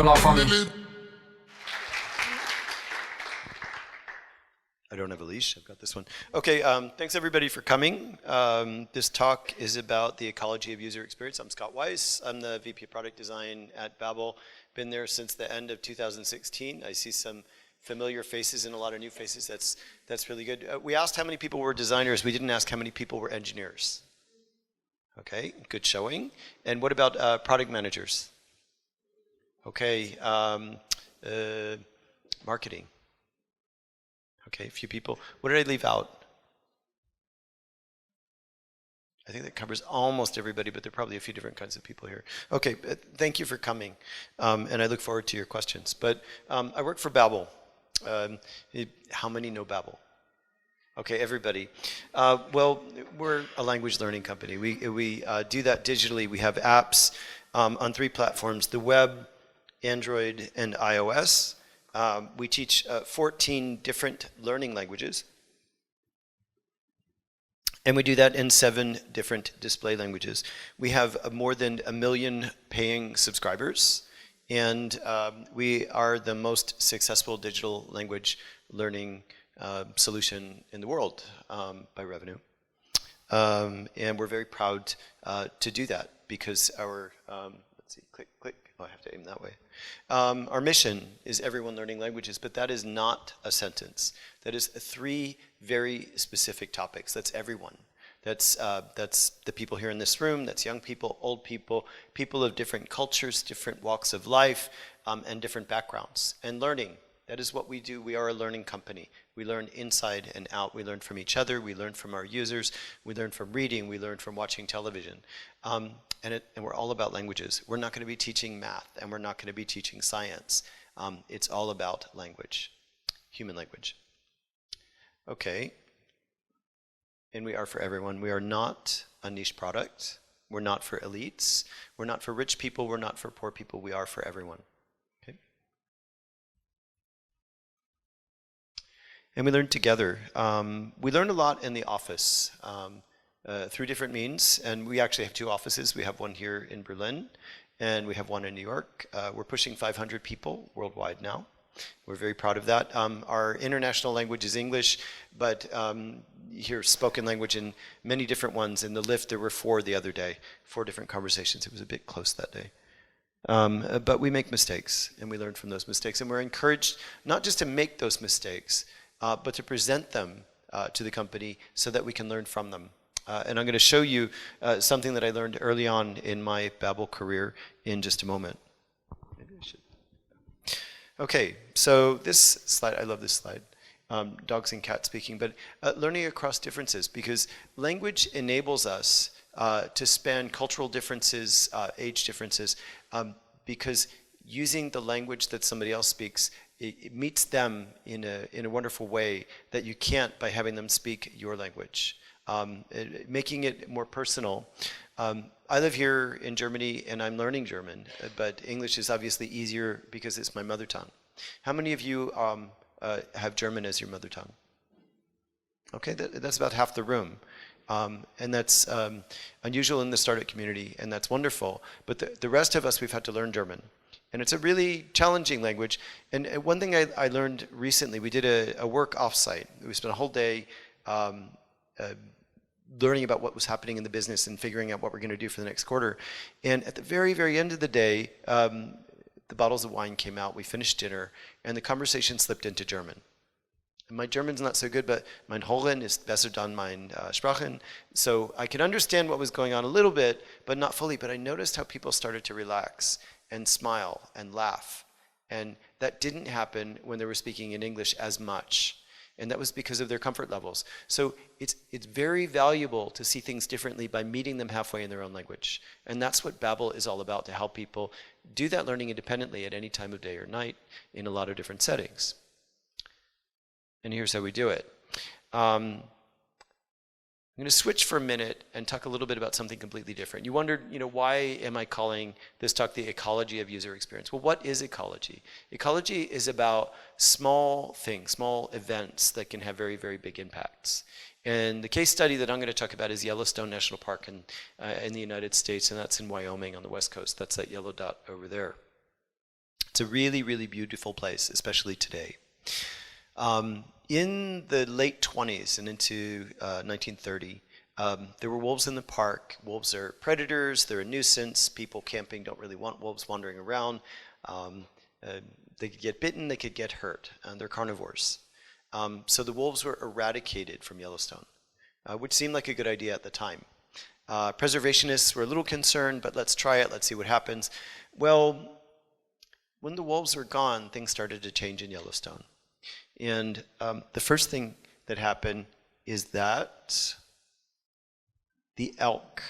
la famille. I don't have a leash, I've got this one. Okay, thanks everybody for coming. This talk is about the ecology of user experience. I'm Scott Weiss, I'm the VP of Product Design at Babbel. Been there since the end of 2016. I see some familiar faces and a lot of new faces. That's really good. We asked how many people were designers, we didn't ask how many people were engineers. Okay, good showing. And what about product managers? Okay, marketing. Okay, a few people. What did I leave out? I think that covers almost everybody, but there are probably a few different kinds of people here. Okay, thank you for coming, and I look forward to your questions. But I work for Babbel. How many know Babbel? Okay, everybody. Well, we're a language learning company. We do that digitally. We have apps on 3 platforms, the web, Android, and iOS. We teach 14 different learning languages. And we do that in 7 different display languages. We have more than 1 million paying subscribers. And we are the most successful digital language learning solution in the world by revenue. And we're very proud to do that because our, let's see, click. Oh, I have to aim that way. Our mission is everyone learning languages, but that is not a sentence. That is 3 very specific topics. That's everyone. That's the people here in this room, that's young people, old people, people of different cultures, different walks of life, and different backgrounds. And learning, that is what we do. We are a learning company. We learn inside and out. We learn from each other. We learn from our users. We learn from reading. We learn from watching television. And we're all about languages. We're not going to be teaching math, and we're not going to be teaching science. It's all about language, human language. Okay. And we are for everyone. We are not a niche product. We're not for elites. We're not for rich people. We're not for poor people. We are for everyone. Okay. And we learn together. We learn a lot in the office through different means. And we actually have 2 offices. We have one here in Berlin, and we have one in New York. We're pushing 500 people worldwide now. We're very proud of that. Our international language is English, but you hear spoken language in many different ones. In the lift, there were 4 the other day, 4 different conversations. It was a bit close that day. But we make mistakes, and we learn from those mistakes. And we're encouraged not just to make those mistakes, but to present them to the company so that we can learn from them. And I'm going to show you something that I learned early on in my Babbel career in just a moment. Maybe I should. Okay, so this slide, I love this slide. Dogs and cats speaking, but learning across differences, because language enables us to span cultural differences, age differences, because using the language that somebody else speaks, it meets them in a wonderful way that you can't by having them speak your language. Making it more personal. I live here in Germany and I'm learning German, but English is obviously easier because it's my mother tongue. How many of you have German as your mother tongue? Okay, that's about half the room. And that's unusual in the startup community, and that's wonderful. But the rest of us, we've had to learn German. And it's a really challenging language. And one thing I learned recently, we did a work offsite. We spent a whole day learning about what was happening in the business and figuring out what we're going to do for the next quarter. And at the very, very end of the day, the bottles of wine came out, we finished dinner, and the conversation slipped into German. And my German's not so good, but mein Holland ist besser than mein Sprachen. So I could understand what was going on a little bit, but not fully. But I noticed how people started to relax and smile and laugh. And that didn't happen when they were speaking in English as much. And that was because of their comfort levels. So it's very valuable to see things differently by meeting them halfway in their own language. And that's what Babbel is all about, to help people do that learning independently at any time of day or night in a lot of different settings. And here's how we do it. I'm going to switch for a minute and talk a little bit about something completely different. You wondered, why am I calling this talk the ecology of user experience? Well, what is ecology? Ecology is about small things, small events that can have very, very big impacts. And the case study that I'm going to talk about is Yellowstone National Park in the United States, and that's in Wyoming on the West Coast. That's that yellow dot over there. It's a really, really beautiful place, especially today. In the late 20s and into 1930, there were wolves in the park. Wolves are predators, they're a nuisance. People camping don't really want wolves wandering around. They could get bitten, they could get hurt, and they're carnivores. So the wolves were eradicated from Yellowstone, which seemed like a good idea at the time. Preservationists were a little concerned, but let's try it, let's see what happens. Well, when the wolves were gone, things started to change in Yellowstone. And the first thing that happened is that the elk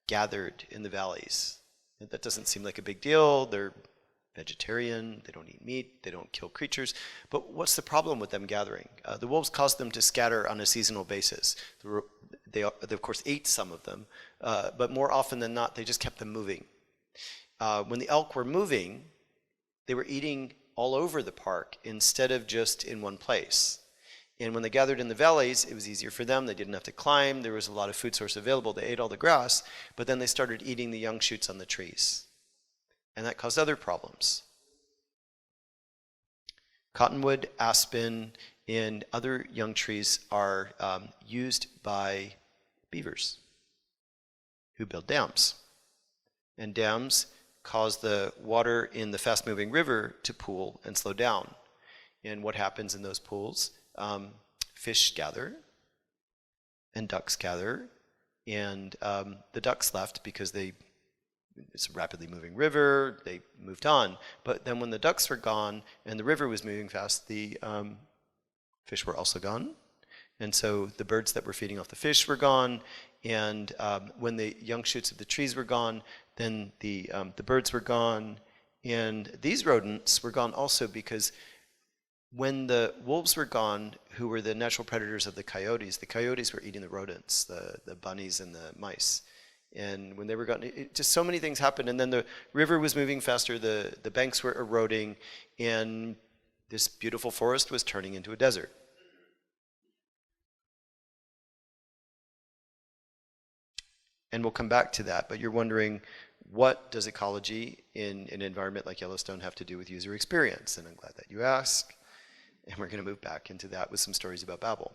gathered in the valleys. That doesn't seem like a big deal. They're vegetarian, they don't eat meat, they don't kill creatures. But what's the problem with them gathering? The wolves caused them to scatter on a seasonal basis. They of course ate some of them, but more often than not, they just kept them moving. When the elk were moving, they were eating all over the park instead of just in one place. And when they gathered in the valleys, it was easier for them. They didn't have to climb. There was a lot of food source available. They ate all the grass, but then they started eating the young shoots on the trees. And that caused other problems. Cottonwood, aspen, and other young trees are used by beavers who build dams. And dams cause the water in the fast-moving river to pool and slow down. And what happens in those pools? Fish gather, and ducks gather, and the ducks left because it's a rapidly moving river, they moved on. But then when the ducks were gone and the river was moving fast, the fish were also gone. And so the birds that were feeding off the fish were gone, and when the young shoots of the trees were gone, then the birds were gone, and these rodents were gone also because when the wolves were gone, who were the natural predators of the coyotes were eating the rodents, the bunnies and the mice. And when they were gone, just so many things happened, and then the river was moving faster, the banks were eroding, and this beautiful forest was turning into a desert. And we'll come back to that, but you're wondering, what does ecology in an environment like Yellowstone have to do with user experience? And I'm glad that you asked. And we're going to move back into that with some stories about Babbel.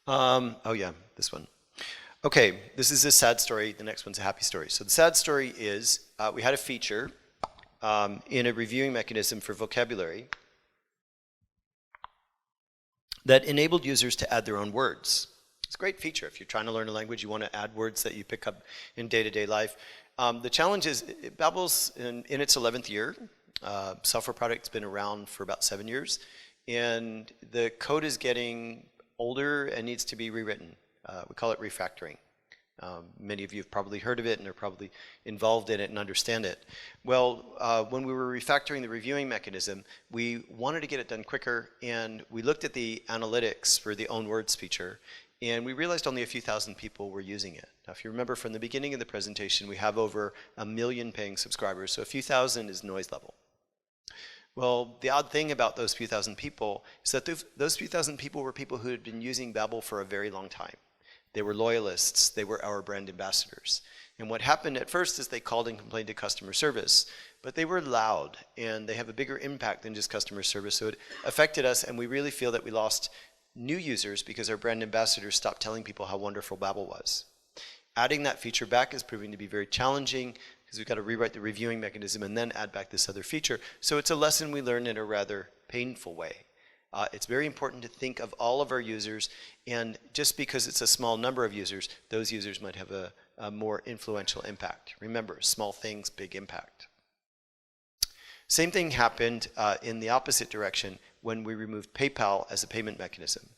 Oh yeah, this one. Okay, this is a sad story. The next one's a happy story. So the sad story is we had a feature in a reviewing mechanism for vocabulary that enabled users to add their own words. It's a great feature. If you're trying to learn a language, you want to add words that you pick up in day-to-day life. The challenge is Babbel's in its 11th year. Software product's been around for about 7 years, and the code is getting older and needs to be rewritten. We call it refactoring. Many of you have probably heard of it and are probably involved in it and understand it. Well, when we were refactoring the reviewing mechanism, we wanted to get it done quicker, and we looked at the analytics for the own words feature, and we realized only a few thousand people were using it. Now, if you remember from the beginning of the presentation, we have over 1 million paying subscribers, so a few thousand is noise level. Well, the odd thing about those few thousand people is that those few thousand people were people who had been using Babbel for a very long time. They were loyalists, they were our brand ambassadors. And what happened at first is they called and complained to customer service, but they were loud and they have a bigger impact than just customer service, so it affected us, and we really feel that we lost new users because our brand ambassadors stopped telling people how wonderful Babbel was. Adding that feature back is proving to be very challenging because we've got to rewrite the reviewing mechanism and then add back this other feature. So it's a lesson we learn in a rather painful way. It's very important to think of all of our users, and just because it's a small number of users, those users might have a more influential impact. Remember, small things, big impact. Same thing happened in the opposite direction when we removed PayPal as a payment mechanism.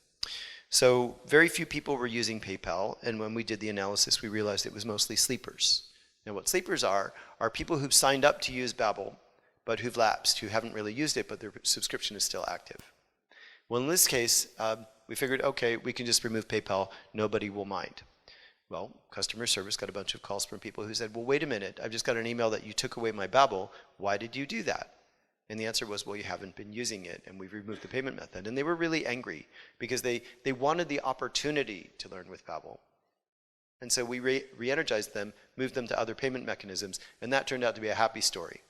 So very few people were using PayPal, and when we did the analysis, we realized it was mostly sleepers. Now what sleepers are people who've signed up to use Babbel, but who've lapsed, who haven't really used it, but their subscription is still active. Well, in this case, we figured, okay, we can just remove PayPal, nobody will mind. Well, customer service got a bunch of calls from people who said, well, wait a minute, I've just got an email that you took away my Babbel, why did you do that? And the answer was, well, you haven't been using it, and we've removed the payment method. And they were really angry because they wanted the opportunity to learn with Babbel. And so we re-energized them, moved them to other payment mechanisms, and that turned out to be a happy story.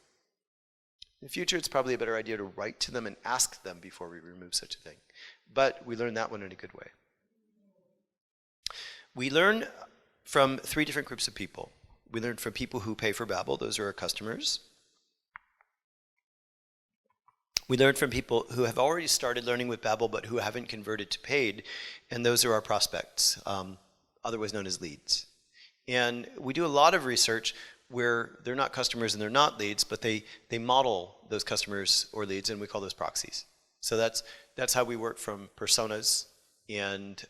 In the future, it's probably a better idea to write to them and ask them before we remove such a thing. But we learned that one in a good way. We learn from 3 different groups of people. We learn from people who pay for Babbel. Those are our customers. We learn from people who have already started learning with Babbel but who haven't converted to paid, and those are our prospects, otherwise known as leads. And we do a lot of research where they're not customers and they're not leads, but they model those customers or leads, and we call those proxies. So that's how we work from personas, and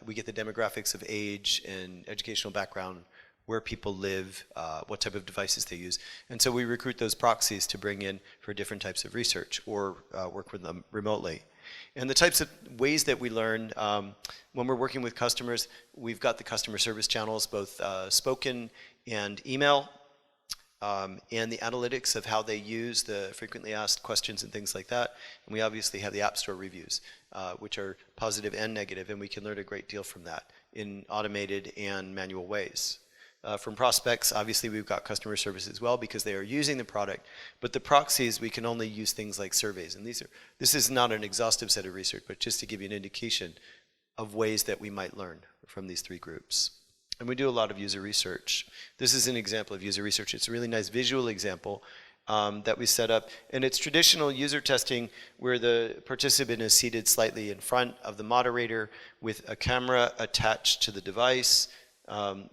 we get the demographics of age and educational background, where people live, what type of devices they use. And so we recruit those proxies to bring in for different types of research or work with them remotely. And the types of ways that we learn, when we're working with customers, we've got the customer service channels, both spoken and email, and the analytics of how they use the frequently asked questions and things like that. And we obviously have the App Store reviews, which are positive and negative, and we can learn a great deal from that in automated and manual ways. From prospects, obviously we've got customer service as well because they are using the product, but the proxies, we can only use things like surveys. And this is not an exhaustive set of research, but just to give you an indication of ways that we might learn from these 3 groups. And we do a lot of user research. This is an example of user research. It's a really nice visual example that we set up. And it's traditional user testing where the participant is seated slightly in front of the moderator with a camera attached to the device,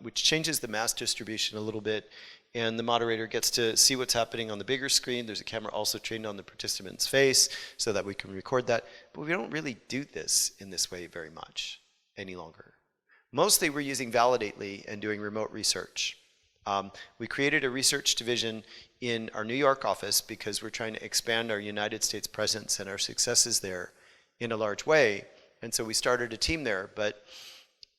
which changes the mass distribution a little bit. And the moderator gets to see what's happening on the bigger screen. There's a camera also trained on the participant's face so that we can record that. But we don't really do this in this way very much any longer. Mostly we're using Validately and doing remote research. We created a research division in our New York office because we're trying to expand our United States presence and our successes there in a large way. And so we started a team there, but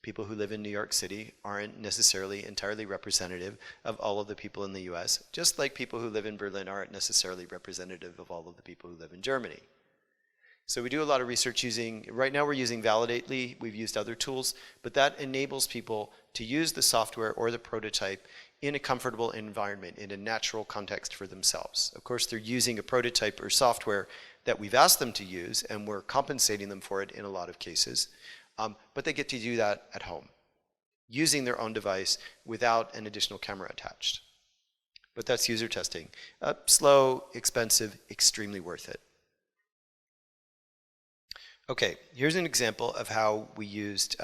people who live in New York City aren't necessarily entirely representative of all of the people in the US, just like people who live in Berlin aren't necessarily representative of all of the people who live in Germany. So we do a lot of research right now we're using Validately, we've used other tools, but that enables people to use the software or the prototype in a comfortable environment, in a natural context for themselves. Of course, they're using a prototype or software that we've asked them to use, and we're compensating them for it in a lot of cases. But they get to do that at home, using their own device without an additional camera attached. But that's user testing. Slow, expensive, extremely worth it. Okay, here's an example of how we used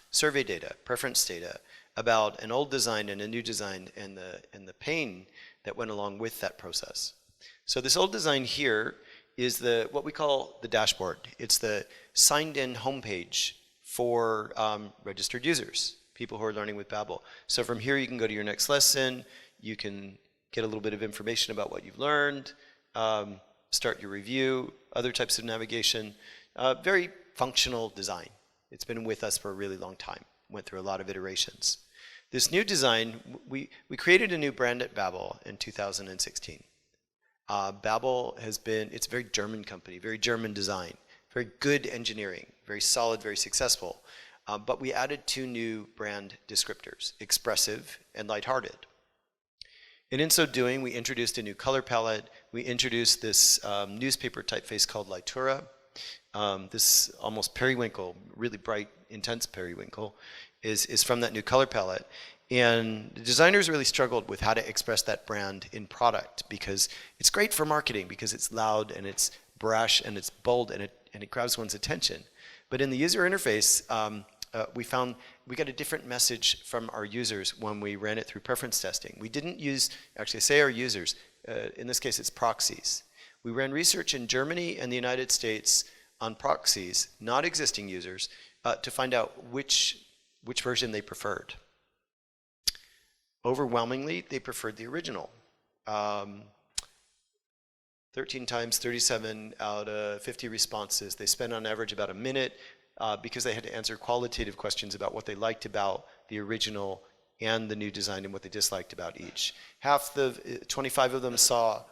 survey data, preference data, about an old design and a new design and the pain that went along with that process. So this old design here is what we call the dashboard. It's the signed-in homepage for registered users, people who are learning with Babbel. So from here you can go to your next lesson, you can get a little bit of information about what you've learned, start your review, other types of navigation. Very functional design. It's been with us for a really long time. Went through a lot of iterations. This new design, we created a new brand at Babbel in 2016. Babbel it's a very German company, very German design, very good engineering, very solid, very successful. But we added 2 new brand descriptors, expressive and lighthearted. And in so doing, we introduced a new color palette. We introduced this newspaper typeface called Litura. This almost periwinkle, really bright, intense periwinkle, is from that new color palette. And the designers really struggled with how to express that brand in product because it's great for marketing because it's loud and it's brash and it's bold and it grabs one's attention. But in the user interface, we found we got a different message from our users when we ran it through preference testing. We didn't actually say our users, in this case it's proxies. We ran research in Germany and the United States on proxies, not existing users, to find out which version they preferred. Overwhelmingly, they preferred the original. 13 times 37 out of 50 responses. They spent on average about a minute because they had to answer qualitative questions about what they liked about the original and the new design and what they disliked about each. 25 of them saw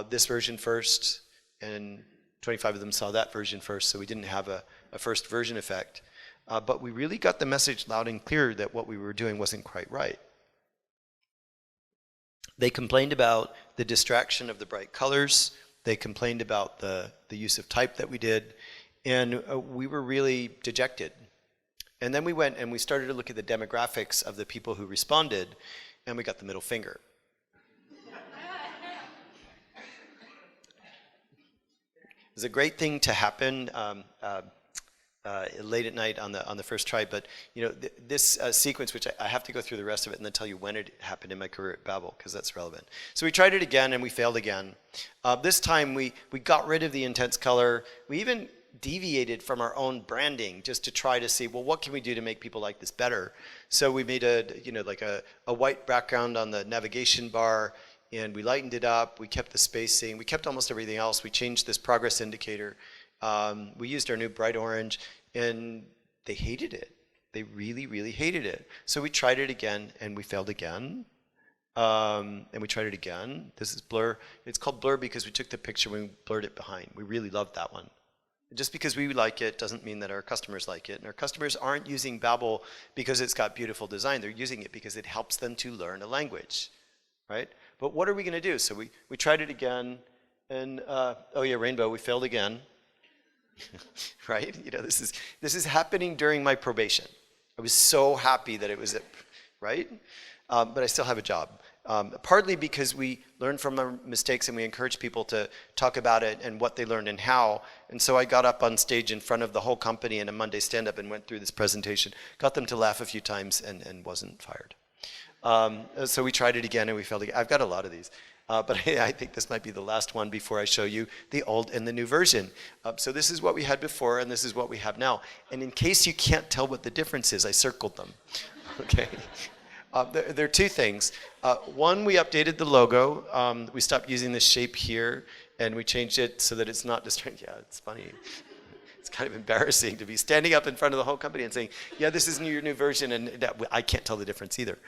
this version first, and 25 of them saw that version first, so we didn't have a first version effect. But we really got the message loud and clear that what we were doing wasn't quite right. They complained about the distraction of the bright colors, They complained about the use of type that we did, and we were really dejected. And then we went and we started to look at the demographics of the people who responded, and we got the middle finger. It was a great thing to happen late at night on the first try, but this sequence, which I have to go through the rest of it and then tell you when it happened in my career at Babbel, because that's relevant. So we tried it again and we failed again. This time we got rid of the intense color. We even deviated from our own branding just to try to see, well, what can we do to make people like this better? So we made a white background on the navigation bar, and we lightened it up. We kept the spacing. We kept almost everything else. We changed this progress indicator. We used our new bright orange, and they hated it. They really, really hated it. So we tried it again, and we failed again. And we tried it again. This is blur. It's called blur because we took the picture when we blurred it behind. We really loved that one. Just because we like it doesn't mean that our customers like it. And our customers aren't using Babbel because it's got beautiful design. They're using it because it helps them to learn a language, right? But what are we going to do? So we tried it again, and oh yeah, rainbow, we failed again. Right? This is happening during my probation. I was so happy that it was it, right? But I still have a job. Partly because we learn from our mistakes and we encourage people to talk about it and what they learned and how. And so I got up on stage in front of the whole company in a Monday stand-up and went through this presentation, got them to laugh a few times and wasn't fired. So we tried it again and we failed again. I've got a lot of these. But I think this might be the last one before I show you the old and the new version. So this is what we had before and this is what we have now. And in case you can't tell what the difference is, I circled them. Okay. There are two things. One, we updated the logo. We stopped using this shape here, and we changed it so that it's not distracting. Yeah, it's funny. It's kind of embarrassing to be standing up in front of the whole company and saying, yeah, this is your new version, and I can't tell the difference either.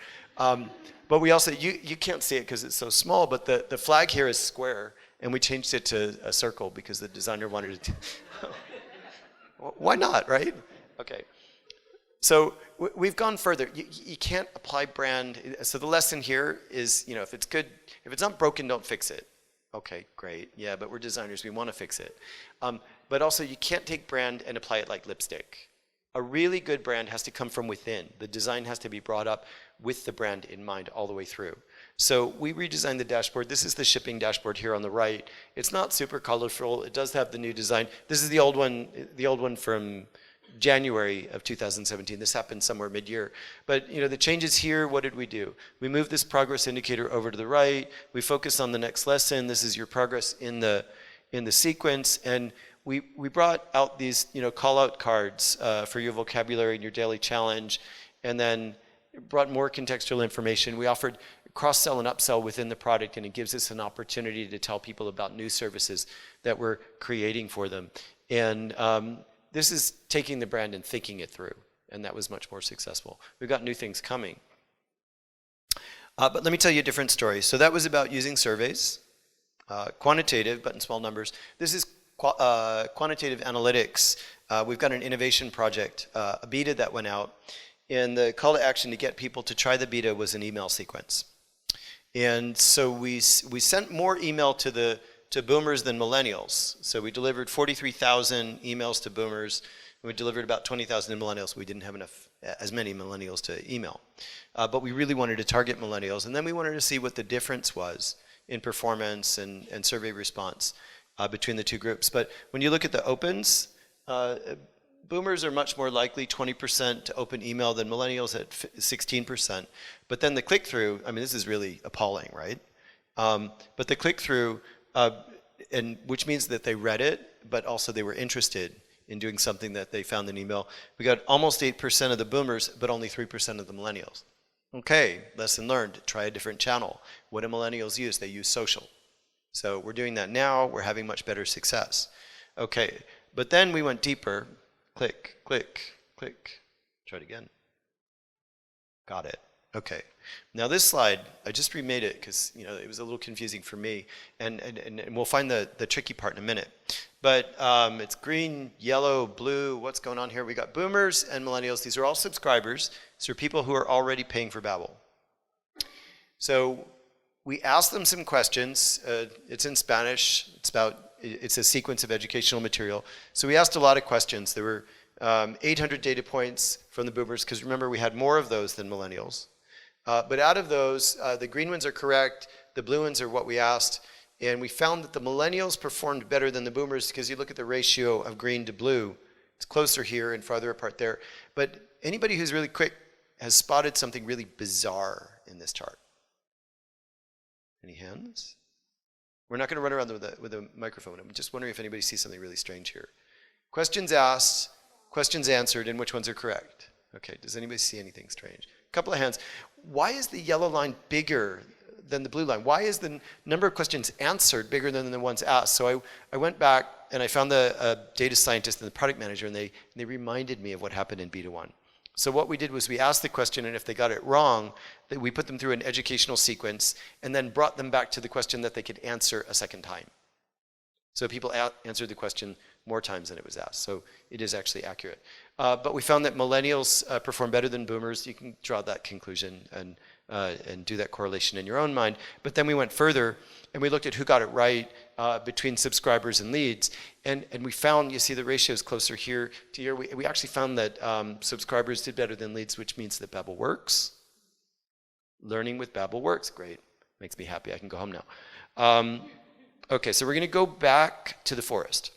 But we also, you can't see it because it's so small, but the flag here is square, and we changed it to a circle because the designer wanted it to. Why not, right? Okay. So we've gone further. You can't apply brand. So the lesson here is, if it's good, if it's not broken, don't fix it. Okay, great. Yeah, but we're designers. We want to fix it. But also, you can't take brand and apply it like lipstick. A really good brand has to come from within. The design has to be brought up with the brand in mind all the way through. So we redesigned the dashboard. This is the shipping dashboard here on the right. It's not super colorful. It does have the new design. This is the old one from January of 2017. This happened somewhere mid-year. But the changes here, what did we do? We moved this progress indicator over to the right. We focused on the next lesson. This is your progress in the sequence. And we brought out these call-out cards for your vocabulary and your daily challenge, and then brought more contextual information. We offered cross-sell and upsell within the product, and it gives us an opportunity to tell people about new services that we're creating for them. And this is taking the brand and thinking it through, and that was much more successful. We've got new things coming. But let me tell you a different story. So that was about using surveys, quantitative, but in small numbers. This is Quantitative Analytics. We've got an innovation project, a beta that went out, and the call to action to get people to try the beta was an email sequence. And so we sent more email to boomers than millennials. So we delivered 43,000 emails to boomers, and we delivered about 20,000 to millennials. We didn't have as many millennials to email. But we really wanted to target millennials, and then we wanted to see what the difference was in performance and survey response between the two groups. But when you look at the opens, boomers are much more likely, 20% to open email than millennials at 16%. But then the click-through, I mean, this is really appalling, right? But the click-through, and which means that they read it, but also they were interested in doing something that they found in email. We got almost 8% of the boomers, but only 3% of the millennials. Okay, lesson learned, try a different channel. What do millennials use? They use social. So we're doing that now, we're having much better success. Okay, but then we went deeper. Click, click, click. Try it again. Got it. Okay. Now this slide, I just remade it because it was a little confusing for me, and we'll find the tricky part in a minute. But it's green, yellow, blue. What's going on here? We got boomers and millennials. These are all subscribers. These are people who are already paying for Babbel. So we asked them some questions. It's in Spanish. It's a sequence of educational material. So we asked a lot of questions. There were 800 data points from the boomers, because remember, we had more of those than millennials. But out of those, the green ones are correct. The blue ones are what we asked. And we found that the millennials performed better than the boomers, because you look at the ratio of green to blue. It's closer here and farther apart there. But anybody who's really quick has spotted something really bizarre in this chart. Any hands? We're not going to run around with a microphone. I'm just wondering if anybody sees something really strange here. Questions asked, questions answered, and which ones are correct? Okay, does anybody see anything strange? A couple of hands. Why is the yellow line bigger than the blue line? Why is the number of questions answered bigger than the ones asked? So I went back and I found the data scientist and the product manager, and they reminded me of what happened in beta 1. So what we did was we asked the question, and if they got it wrong, we put them through an educational sequence and then brought them back to the question that they could answer a second time. So people answered the question more times than it was asked. So it is actually accurate. But we found that millennials perform better than boomers. You can draw that conclusion and do that correlation in your own mind. But then we went further and we looked at who got it right between subscribers and leads. And we found, you see the ratio is closer here to here. We actually found that subscribers did better than leads, which means that Babbel works. Learning with Babbel works. Great. Makes me happy. I can go home now. Okay, so we're going to go back to the forest.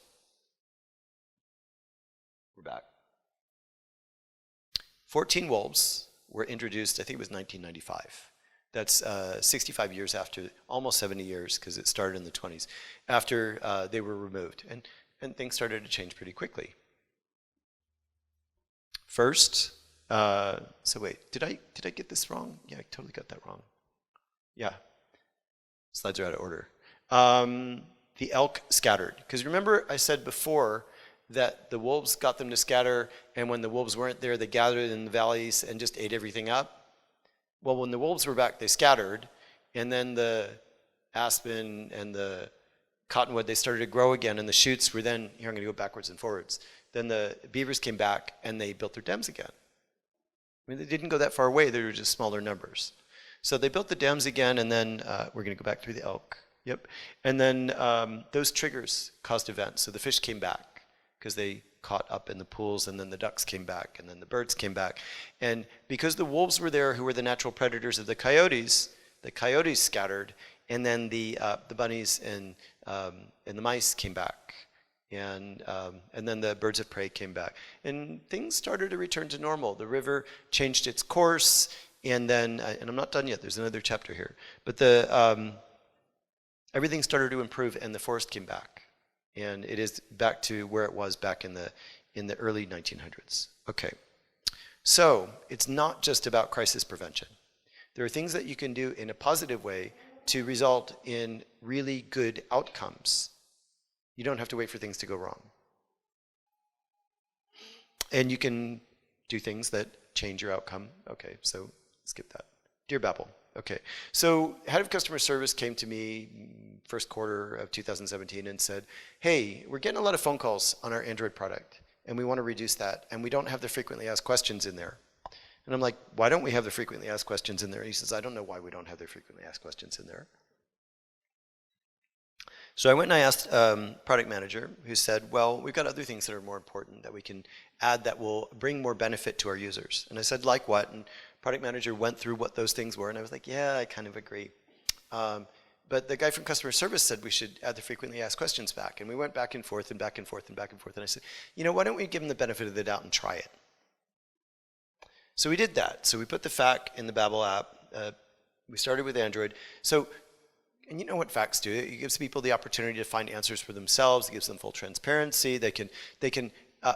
We're back. 14 wolves were introduced, I think it was 1995. That's 65 years after, almost 70 years, because it started in the 20s, after they were removed. And things started to change pretty quickly. First, so wait, did I get this wrong? Yeah, I totally got that wrong. Yeah, slides are out of order. The elk scattered. Because remember I said before that the wolves got them to scatter, and when the wolves weren't there, they gathered in the valleys and just ate everything up. Well, when the wolves were back, they scattered, and then the aspen and the cottonwood, they started to grow again, and the shoots were then, here I'm going to go backwards and forwards. Then the beavers came back, and they built their dams again. I mean, they didn't go that far away. They were just smaller numbers. So they built the dams again, and then we're going to go back through the elk. Yep. And then those triggers caused events. So the fish came back because they caught up in the pools, and then the ducks came back, and then the birds came back. And because the wolves were there, who were the natural predators of the coyotes scattered, and then the bunnies and the mice came back. And then the birds of prey came back. And things started to return to normal. The river changed its course, and then, and I'm not done yet, there's another chapter here, but everything started to improve, and the forest came back. And it is back to where it was back in the early 1900s. Okay, so it's not just about crisis prevention. There are things that you can do in a positive way to result in really good outcomes. You don't have to wait for things to go wrong. And you can do things that change your outcome. Okay, so skip that. Dear Babbel. Okay, so head of customer service came to me first quarter of 2017 and said, hey, we're getting a lot of phone calls on our Android product, and we want to reduce that, and we don't have the frequently asked questions in there. And I'm like, why don't we have the frequently asked questions in there? And he says, I don't know why we don't have the frequently asked questions in there. So I went and I asked product manager, who said, well, we've got other things that are more important that we can add that will bring more benefit to our users. And I said, like what? And product manager went through what those things were, and I was like, yeah, I kind of agree. But the guy from customer service said we should add the frequently asked questions back. And we went back and forth and back and forth and back and forth. And I said, you know, why don't we give them the benefit of the doubt and try it? So we did that. So we put the FAQ in the Babbel app. We started with Android. So, and you know what FAQs do? It gives people the opportunity to find answers for themselves. It gives them full transparency. They can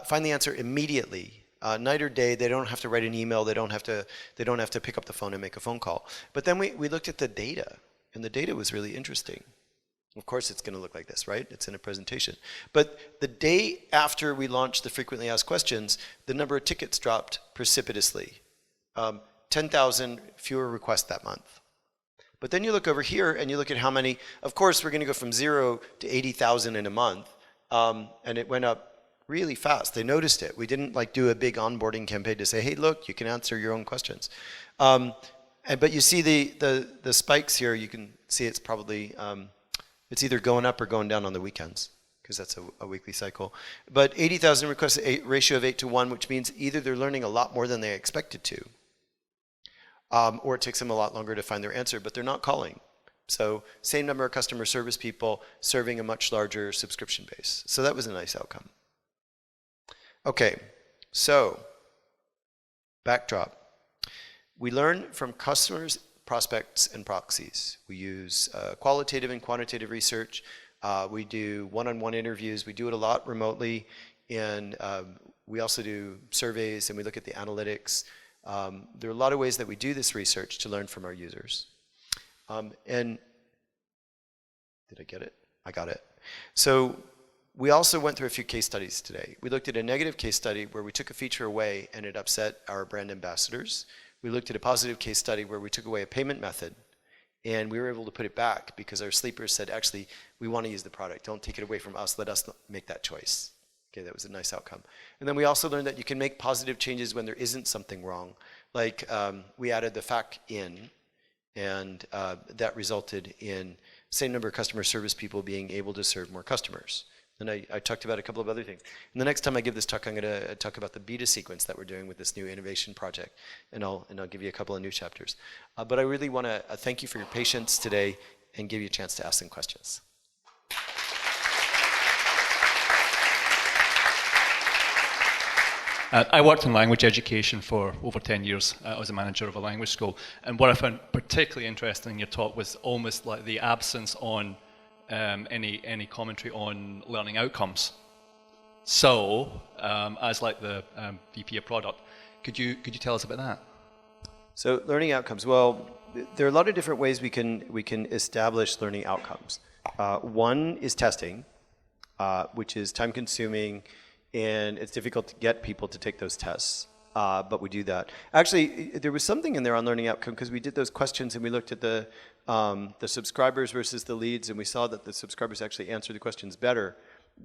find the answer immediately. Night or day, they don't have to write an email. They don't have to pick up the phone and make a phone call. But then we looked at the data, and the data was really interesting. Of course, it's going to look like this, right? It's in a presentation. But the day after we launched the frequently asked questions, the number of tickets dropped precipitously. 10,000 fewer requests that month. But then you look over here and you look at how many. Of course, we're going to go from 0 to 80,000 in a month, and it went up really fast. They noticed it. We didn't like do a big onboarding campaign to say, hey, look, you can answer your own questions. But you see the spikes here. You can see it's probably, it's either going up or going down on the weekends, because that's a weekly cycle. But 80,000 requests, a ratio of 8 to 1, which means either they're learning a lot more than they expected to, or it takes them a lot longer to find their answer, but they're not calling. So same number of customer service people serving a much larger subscription base. So that was a nice outcome. Okay, so backdrop. We learn from customers, prospects, and proxies. We use qualitative and quantitative research. We do one-on-one interviews. We do it a lot remotely. And we also do surveys, and we look at the analytics. There are a lot of ways that we do this research to learn from our users. And did I get it? I got it. So we also went through a few case studies today. We looked at a negative case study where we took a feature away and it upset our brand ambassadors. We looked at a positive case study where we took away a payment method and we were able to put it back because our sleepers said, actually, we want to use the product. Don't take it away from us. Let us make that choice. Okay, that was a nice outcome. And then we also learned that you can make positive changes when there isn't something wrong. Like we added the FAQ in, and that resulted in same number of customer service people being able to serve more customers. And I talked about a couple of other things. And the next time I give this talk, I'm going to talk about the beta sequence that we're doing with this new innovation project. And I'll give you a couple of new chapters. But I really want to thank you for your patience today and give you a chance to ask some questions. I worked in language education for over 10 years. I was a manager of a language school. And what I found particularly interesting in your talk was almost like the absence on any commentary on learning outcomes. So, as like the VP of product, could you tell us about that? So learning outcomes. Well, there are a lot of different ways we can establish learning outcomes. One is testing, which is time consuming, and it's difficult to get people to take those tests, but we do that. Actually, there was something in there on learning outcome because we did those questions and we looked at the subscribers versus the leads, and we saw that the subscribers actually answered the questions better.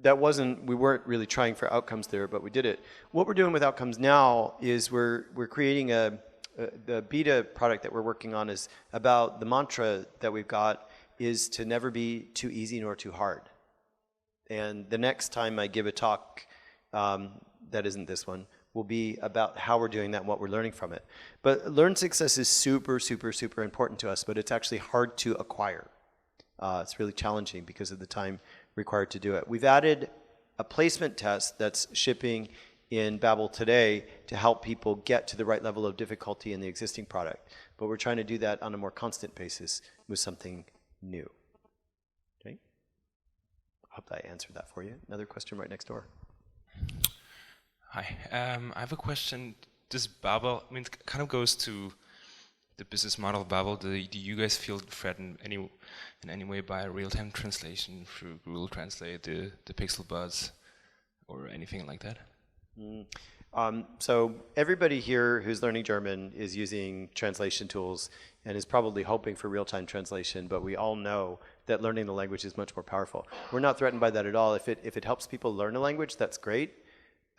We weren't really trying for outcomes there, but we did it. What we're doing with outcomes now is we're creating the beta product that we're working on is about the mantra that we've got is to never be too easy nor too hard. And the next time I give a talk, that isn't this one, will be about how we're doing that and what we're learning from it. But learned success is super, super, super important to us, but it's actually hard to acquire. It's really challenging because of the time required to do it. We've added a placement test that's shipping in Babbel today to help people get to the right level of difficulty in the existing product. But we're trying to do that on a more constant basis with something new. Okay? I hope I answered that for you. Another question right next door. Hi, I have a question. This Babbel, I mean, it kind of goes to the business model of Babbel. Do you guys feel threatened in any way by real-time translation through Google Translate, the Pixel Buds, or anything like that? So everybody here who's learning German is using translation tools and is probably hoping for real-time translation, but we all know that learning the language is much more powerful. We're not threatened by that at all. If it helps people learn a language, that's great.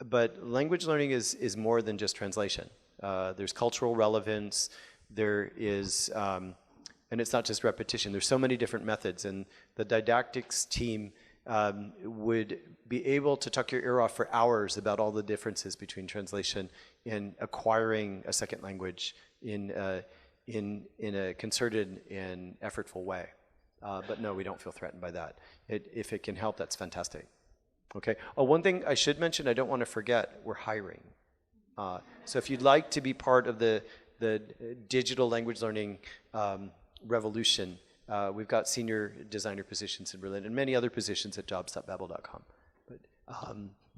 But language learning is more than just translation. There's cultural relevance. There is, and it's not just repetition. There's so many different methods, and the didactics team would be able to tuck your ear off for hours about all the differences between translation and acquiring a second language in a concerted and effortful way. But no, we don't feel threatened by that. If it can help, that's fantastic. Okay. Oh, one thing I should mention, I don't want to forget, we're hiring. So if you'd like to be part of the digital language learning revolution, we've got senior designer positions in Berlin and many other positions at jobs.babbel.com. But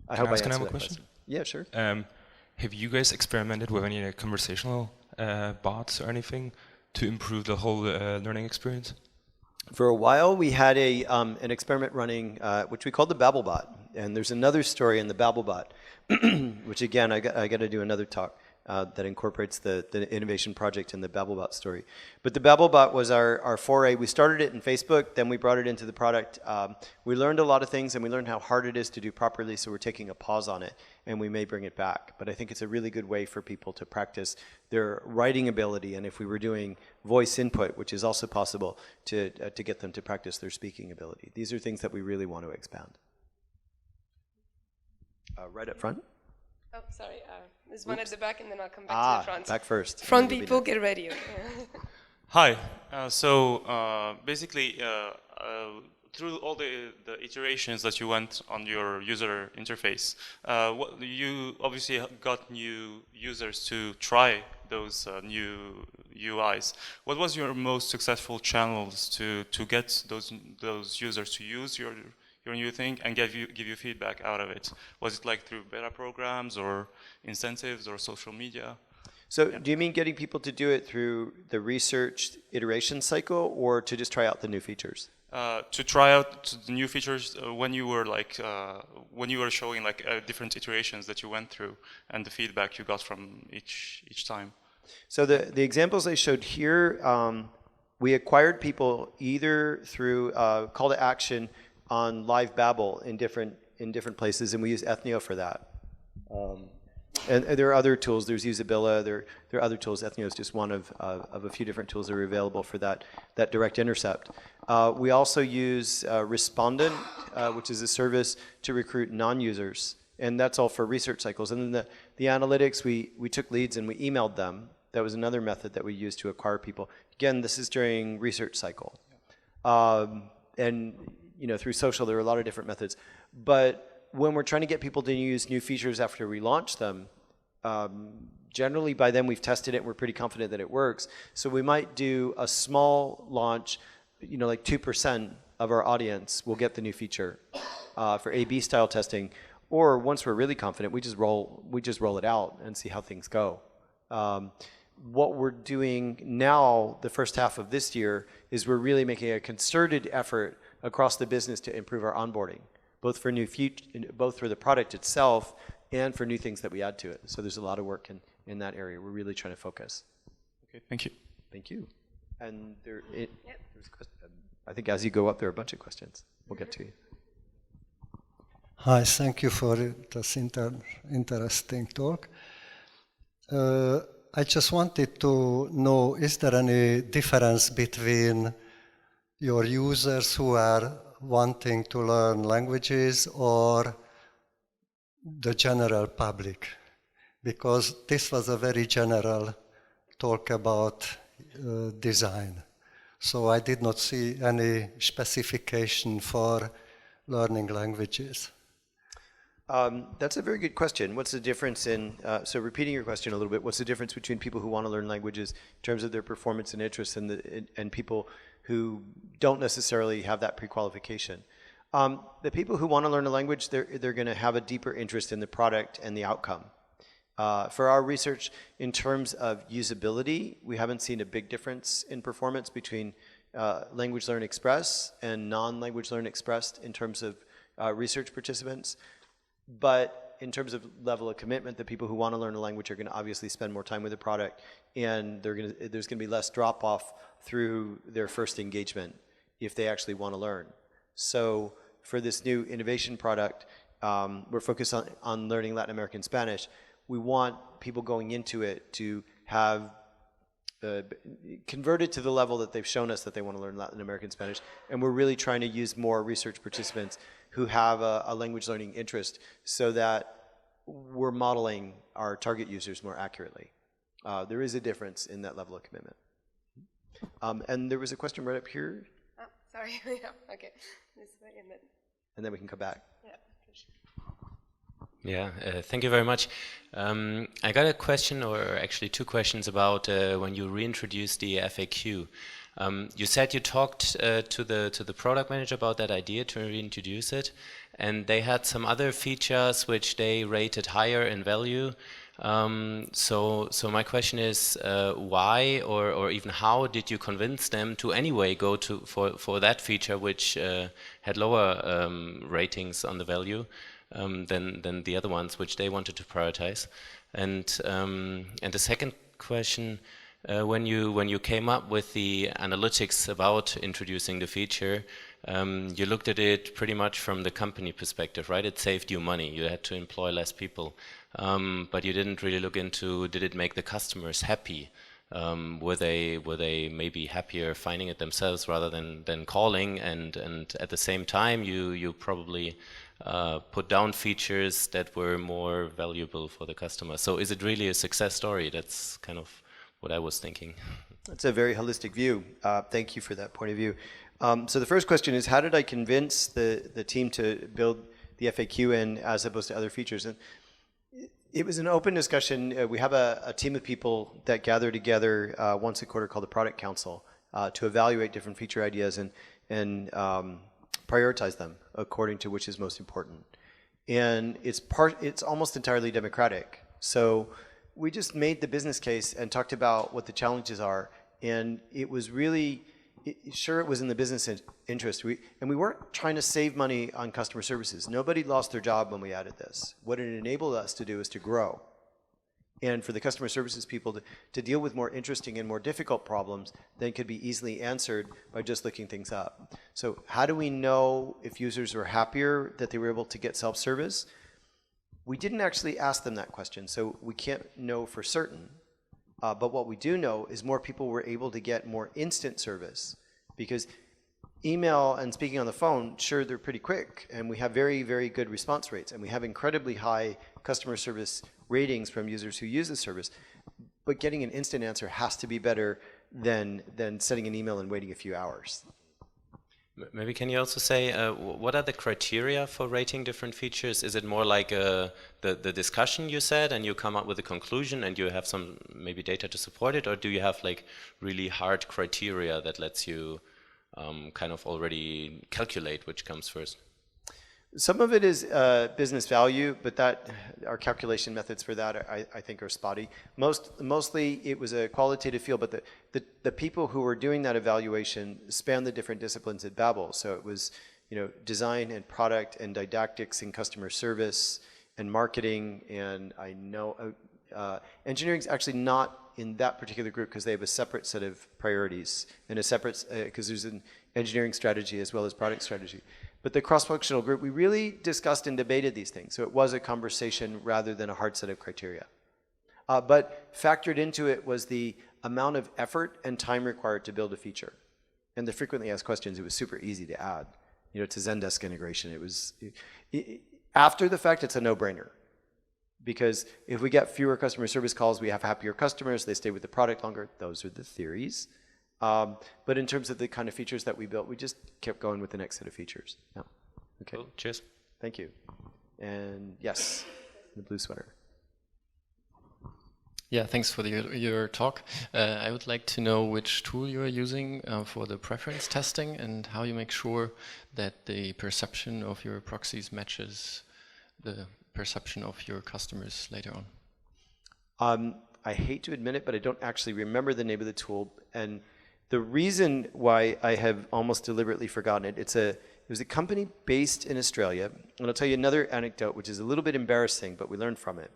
I hope I answered that question. Yeah, sure. Have you guys experimented with any conversational bots or anything to improve the whole learning experience? For a while, we had an experiment running, which we called the Babbel bot. And there's another story in the Babbel bot, which again, I got to do another talk that incorporates the innovation project and the Babbel bot story. But the Babbel bot was our foray. We started it in Facebook, then we brought it into the product. We learned a lot of things, and we learned how hard it is to do properly, so we're taking a pause on it. and we may bring it back. But I think it's a really good way for people to practice their writing ability, and if we were doing voice input, which is also possible, to get them to practice their speaking ability. These are things that we really want to expand. Right up front. Oh, sorry. There's one at the back, and then I'll come back to the front. Back first. Front people, get ready. Okay? Hi. Basically, through all the iterations that you went on your user interface, you obviously got new users to try those new UIs. What was your most successful channels to get those users to use your new thing and give you feedback out of it? Was it like through beta programs or incentives or social media? So do you mean getting people to do it through the research iteration cycle, or to just try out the new features? To try out the new features when you were showing like different iterations that you went through and the feedback you got from each time. So the examples I showed here, we acquired people either through call to action on live Babbel in different places, and we use Ethnio for that. And there are other tools. There's usability. There are other tools. Ethnio is just one of a few different tools that are available for that direct intercept. We also use Respondent, which is a service to recruit non-users, and that's all for research cycles. And then the analytics, we took leads and we emailed them. That was another method that we used to acquire people. Again, this is during research cycle, and through social, there are a lot of different methods. But when we're trying to get people to use new features after we launch them, generally by then we've tested it and we're pretty confident that it works. So we might do a small launch, like 2% of our audience will get the new feature for A/B style testing. Or once we're really confident, we just roll it out and see how things go. What we're doing now, the first half of this year, is we're really making a concerted effort across the business to improve our onboarding, both for the product itself and for new things that we add to it. So there's a lot of work in that area. We're really trying to focus. Okay, thank you. Thank you. And there's a question. I think as you go up, there are a bunch of questions. We'll get to you. Hi, thank you for this interesting talk. I just wanted to know, is there any difference between your users who are wanting to learn languages or the general public? Because this was a very general talk about design. So I did not see any specification for learning languages. That's a very good question. What's the difference so repeating your question a little bit, what's the difference between people who want to learn languages in terms of their performance and interest and people who don't necessarily have that pre-qualification? The people who want to learn a language, they're going to have a deeper interest in the product and the outcome. For our research, in terms of usability, we haven't seen a big difference in performance between Language Learn Express and non-Language Learn Express in terms of research participants. But in terms of level of commitment, the people who want to learn a language are going to obviously spend more time with the product, and there's going to be less drop-off through their first engagement if they actually want to learn. So for this new innovation product, we're focused on learning Latin American Spanish. We want people going into it to have converted to the level that they've shown us that they want to learn Latin American Spanish, and we're really trying to use more research participants who have a language learning interest so that we're modeling our target users more accurately. There is a difference in that level of commitment. And there was a question right up here. Oh, sorry. Yeah, okay. This way and then we can come back. Yeah. Yeah, thank you very much. I got a question, or actually two questions, about when you reintroduced the FAQ. You said you talked to the product manager about that idea to reintroduce it, and they had some other features which they rated higher in value. So my question is, why or even how did you convince them to anyway go for that feature which had lower ratings on the value than the other ones which they wanted to prioritize? And the second question, when you came up with the analytics about introducing the feature, you looked at it pretty much from the company perspective, right? It saved you money. You had to employ less people. But you didn't really look into, did it make the customers happy? Were they maybe happier finding it themselves rather than calling? And at the same time, you probably put down features that were more valuable for the customer. So is it really a success story? That's kind of what I was thinking. That's a very holistic view. Thank you for that point of view. So the first question is, how did I convince the team to build the FAQ in as opposed to other features? And it was an open discussion. We have a team of people that gather together once a quarter called the Product Council to evaluate different feature ideas and prioritize them according to which is most important. And it's almost entirely democratic. So we just made the business case and talked about what the challenges are. And it was really, sure, it was in the business interest. And we weren't trying to save money on customer services. Nobody lost their job when we added this. What it enabled us to do is to grow. And for the customer services people to deal with more interesting and more difficult problems than could be easily answered by just looking things up. So how do we know if users were happier that they were able to get self-service? We didn't actually ask them that question, so we can't know for certain. But what we do know is more people were able to get more instant service, because email and speaking on the phone, sure, they're pretty quick, and we have very, very good response rates, and we have incredibly high customer service ratings from users who use the service. But getting an instant answer has to be better than sending an email and waiting a few hours. Maybe can you also say, what are the criteria for rating different features? Is it more like the discussion you said and you come up with a conclusion and you have some maybe data to support it? Or do you have like really hard criteria that lets you kind of already calculate which comes first? Some of it is business value, but our calculation methods for that I think are spotty. Mostly it was a qualitative field, but the people who were doing that evaluation spanned the different disciplines at Babbel. So it was, design and product and didactics and customer service and marketing, and I know engineering's actually not in that particular group because they have a separate set of priorities and a separate, because there's an engineering strategy as well as product strategy. But the cross-functional group, we really discussed and debated these things. So it was a conversation rather than a hard set of criteria. But factored into it was the amount of effort and time required to build a feature. And the frequently asked questions, it was super easy to add. To Zendesk integration, after the fact, it's a no-brainer. Because if we get fewer customer service calls, we have happier customers, they stay with the product longer. Those are the theories. But in terms of the kind of features that we built, we just kept going with the next set of features. Yeah. Okay. Cool. Cheers. Thank you. And yes, the blue sweater. Yeah, thanks for your talk. I would like to know which tool you are using for the preference testing and how you make sure that the perception of your proxies matches the perception of your customers later on. I hate to admit it, but I don't actually remember the name of the tool. And the reason why I have almost deliberately forgotten it, it was a company based in Australia. And I'll tell you another anecdote, which is a little bit embarrassing, but we learned from it.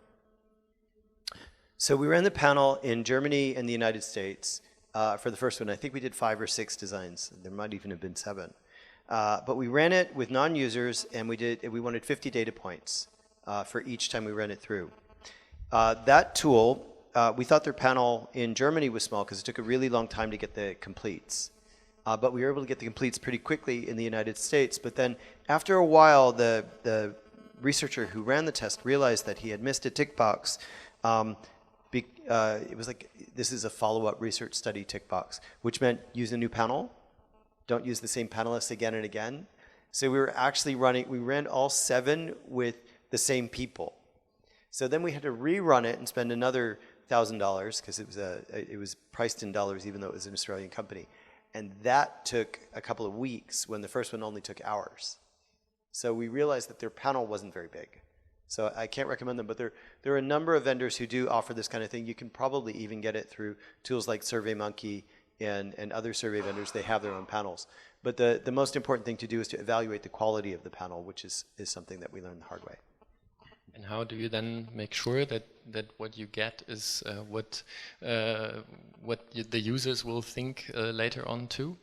So we ran the panel in Germany and the United States for the first one. I think we did 5 or 6 designs. There might even have been 7. But we ran it with non-users, and we wanted 50 data points for each time we ran it through. That tool, we thought their panel in Germany was small because it took a really long time to get the completes. But we were able to get the completes pretty quickly in the United States. But then after a while, the researcher who ran the test realized that he had missed a tick box. It was like, this is a follow-up research study tick box, which meant use a new panel. Don't use the same panelists again and again. So we were actually we ran all 7 with the same people. So then we had to rerun it and spend another $1,000 because it was priced in dollars even though it was an Australian company. And that took a couple of weeks when the first one only took hours. So we realized that their panel wasn't very big. So I can't recommend them, but there are a number of vendors who do offer this kind of thing. You can probably even get it through tools like SurveyMonkey and other survey vendors. They have their own panels. But the most important thing to do is to evaluate the quality of the panel, which is something that we learned the hard way. And how do you then make sure that what you get is what the users will think later on too?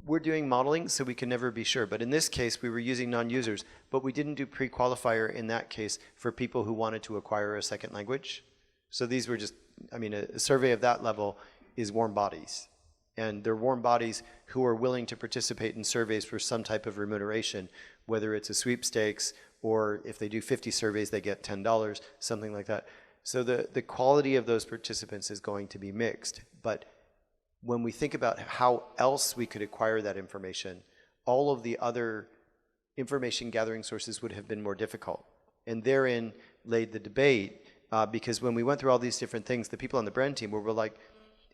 we're doing modeling, so we can never be sure. But in this case, we were using non-users, but we didn't do pre-qualifier in that case for people who wanted to acquire a second language. So these were just, I mean, a survey of that level is warm bodies. And they're warm bodies who are willing to participate in surveys for some type of remuneration, whether it's a sweepstakes or if they do 50 surveys, they get $10, something like that. So the quality of those participants is going to be mixed. But when we think about how else we could acquire that information, all of the other information gathering sources would have been more difficult. And therein laid the debate, because when we went through all these different things, the people on the brand team were like,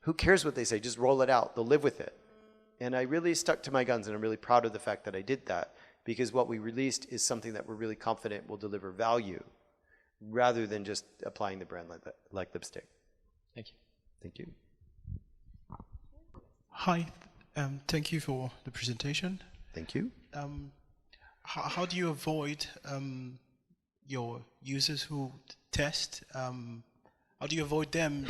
who cares what they say, just roll it out, they'll live with it. And I really stuck to my guns, and I'm really proud of the fact that I did that, because what we released is something that we're really confident will deliver value, rather than just applying the brand like lipstick. Thank you. Thank you. Hi, thank you for the presentation. Thank you. How do you avoid your users who test? How do you avoid them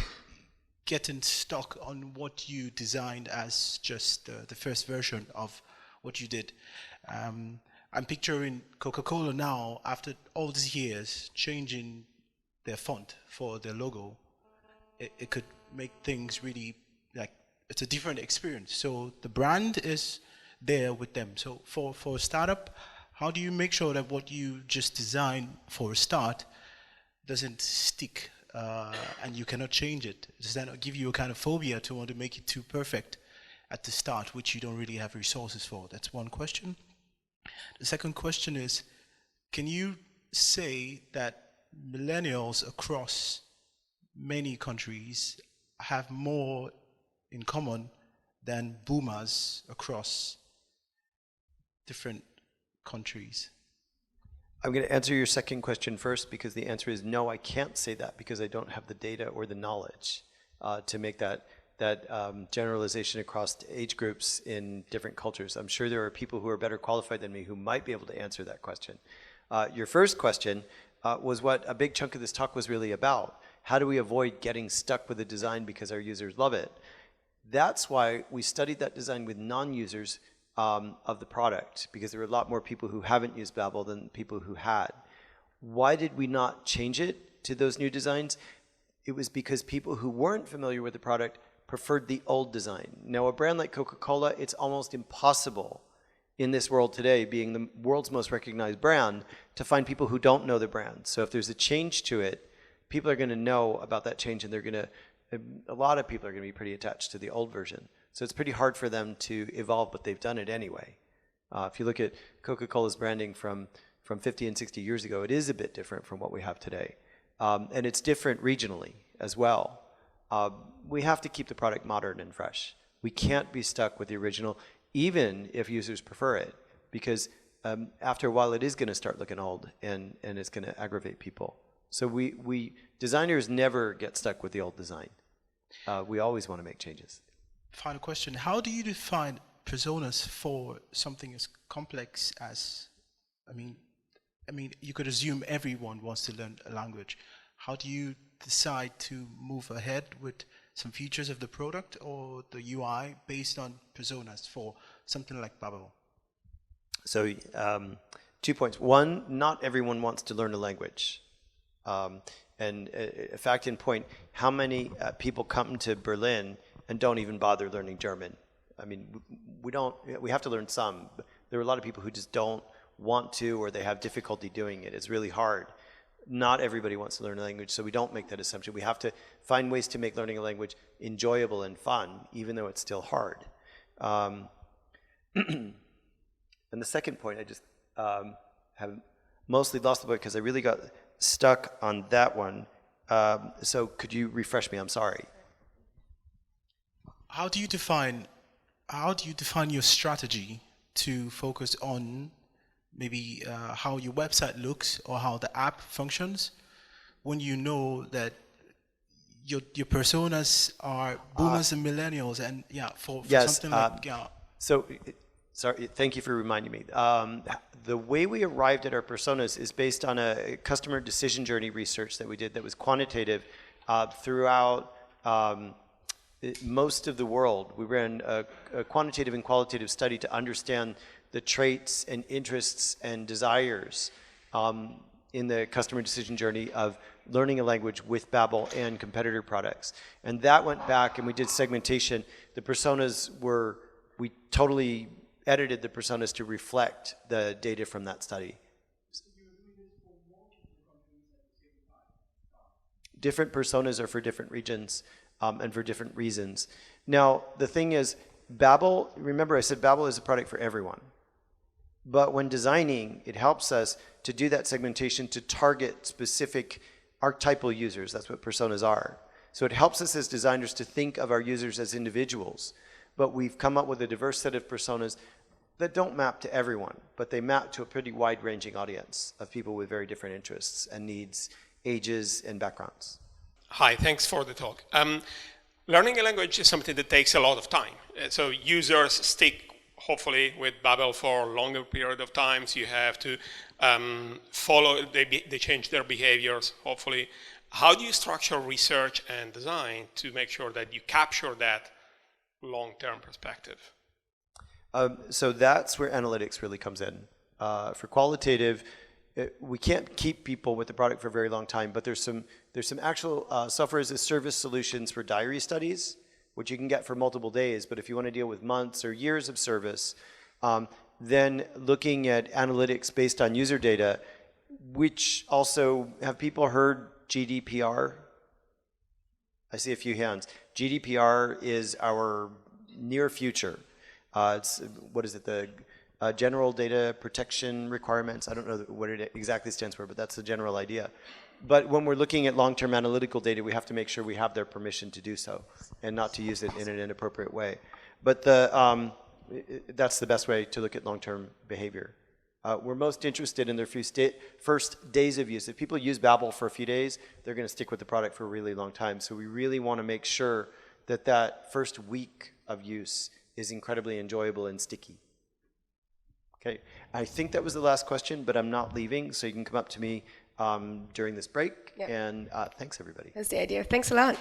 getting stuck on what you designed as just the first version of what you did? I'm picturing Coca-Cola now, after all these years, changing their font for their logo. It could make things really, like, it's a different experience. So the brand is there with them. So for a startup, how do you make sure that what you just designed for a start doesn't stick and you cannot change it? Does that not give you a kind of phobia to want to make it too perfect at the start, which you don't really have resources for? That's one question. The second question is, can you say that millennials across many countries have more in common than boomers across different countries? I'm going to answer your second question first, because the answer is no, I can't say that, because I don't have the data or the knowledge to make that generalization across age groups in different cultures. I'm sure there are people who are better qualified than me who might be able to answer that question. Your first question was what a big chunk of this talk was really about. How do we avoid getting stuck with a design because our users love it? That's why we studied that design with non-users of the product, because there were a lot more people who haven't used Babbel than people who had. Why did we not change it to those new designs? It was because people who weren't familiar with the product preferred the old design. Now, a brand like Coca-Cola, it's almost impossible in this world today, being the world's most recognized brand, to find people who don't know the brand. So if there's a change to it, people are going to know about that change, and they're going to, a lot of people are going to be pretty attached to the old version. So it's pretty hard for them to evolve, but they've done it anyway. If you look at Coca-Cola's branding from 50 and 60 years ago, it is a bit different from what we have today. And it's different regionally as well. We have to keep the product modern and fresh. We can't be stuck with the original, even if users prefer it, because after a while it is going to start looking old, and it's going to aggravate people. So we designers never get stuck with the old design. We always want to make changes. Final question. How do you define personas for something as complex as, I mean, you could assume everyone wants to learn a language. How do you decide to move ahead with some features of the product or the UI based on personas for something like Babbel? So 2 points. One, not everyone wants to learn a language. And a fact in point, how many people come to Berlin and don't even bother learning German? I mean, we have to learn some. There are a lot of people who just don't want to, or they have difficulty doing it. It's really hard. Not everybody wants to learn a language, so we don't make that assumption. We have to find ways to make learning a language enjoyable and fun, even though it's still hard. And the second point, I just have mostly lost the point because I really got stuck on that one. So could you refresh me? I'm sorry. How do you define your strategy to focus on maybe how your website looks or how the app functions, when you know that your personas are boomers and millennials, and for yes, something like So, sorry, thank you for reminding me. The way we arrived at our personas is based on a customer decision journey research that we did that was quantitative throughout most of the world. We ran a quantitative and qualitative study to understand the traits and interests and desires in the customer decision journey of learning a language with Babbel and competitor products. And that went back and we did segmentation. The personas we totally edited the personas to reflect the data from that study. Different personas are for different regions and for different reasons. Now, the thing is, Babbel, remember I said Babbel is a product for everyone. But when designing, it helps us to do that segmentation to target specific archetypal users. That's what personas are. So it helps us as designers to think of our users as individuals. But we've come up with a diverse set of personas that don't map to everyone, but they map to a pretty wide-ranging audience of people with very different interests and needs, ages, and backgrounds. Hi, thanks for the talk. Learning a language is something that takes a lot of time. So users stick, hopefully, with Babbel for a longer period of time. So you have to follow, they change their behaviors, hopefully. How do you structure research and design to make sure that you capture that long-term perspective? So that's where analytics really comes in. For qualitative, we can't keep people with the product for a very long time, but there's some actual software as a service solutions for diary studies, which you can get for multiple days. But if you want to deal with months or years of service, then looking at analytics based on user data, which also, have people heard GDPR? I see a few hands. GDPR is our near future. It's, what is it, the General Data Protection Requirements. I don't know what it exactly stands for, but that's the general idea. But when we're looking at long-term analytical data, we have to make sure we have their permission to do so and not to use it in an inappropriate way. But that's the best way to look at long-term behavior. We're most interested in their first days of use. If people use Babbel for a few days, they're going to stick with the product for a really long time. So we really want to make sure that that first week of use is incredibly enjoyable and sticky. Okay, I think that was the last question, but I'm not leaving, so you can come up to me during this break. Yep. And thanks, everybody. That's the idea. Thanks a lot.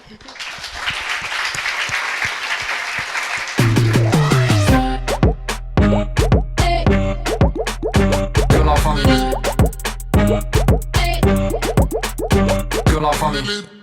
Que la famille.